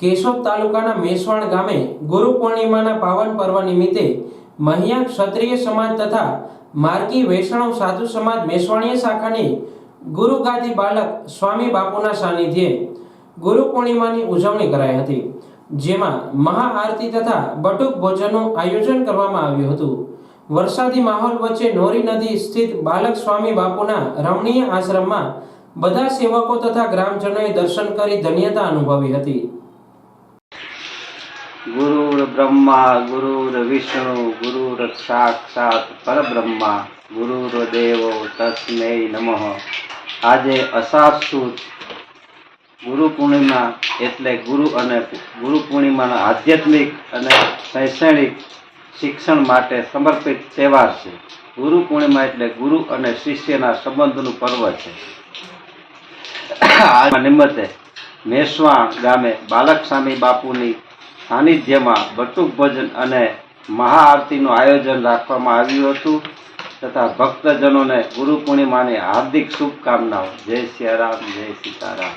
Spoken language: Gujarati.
કેશોદ તાલુકાના મેસવાણ ગામે ગુરુ પૂર્ણિમાના પાવન પર્વ નિમિત્તે મહિયા ક્ષત્રિય સમાજ તથા માર્ગી વૈષ્ણવ સાધુ સમાજ મેસવાણીય શાખાની ગુરુ ગાદી બાલક સ્વામી બાપુના સાનિધ્યે ગુરુ પૂર્ણિમાની ઉજવણી કરાઈ હતી, જેમાં મહાઆરતી તથા બટુક ભોજનનું આયોજન કરવામાં આવ્યું હતું। વરસાદી માહોલ વચ્ચે નોરી નદી સ્થિત બાલક સ્વામી બાપુના રમણીય આશ્રમમાં બધા સેવકો તથા ગ્રામજનોએ દર્શન કરી ધન્યતા અનુભવી હતી। गुरुर् ब्रह्मा गुरुर् विष्णु गुरुर् साक्षात परब्रह्मा गुरुर्देवो तस्मै नमः। આજે અષાઢ સુદ ગુરુ પૂર્ણિમા એટલે ગુરુ અને ગુરુ પૂર્ણિમાના આધ્યાત્મિક અને શૈક્ષણિક શિક્ષણ માટે સમર્પિત તહેવાર છે। ગુરુ પૂર્ણિમા એટલે ગુરુ અને શિષ્યના સંબંધનું પર્વ છે। આ નિમિત્તે મેસવાણ ગામે બાલક સ્વામી બાપુની સાનિધ્યમાં બટુક ભોજન અને મહાઆરતીનું આયોજન રાખવામાં આવ્યું હતું તથા ભક્તજનોને ગુરુ પૂર્ણિમાની હાર્દિક શુભકામનાઓ। જય સિયારામ, જય સીતારામ।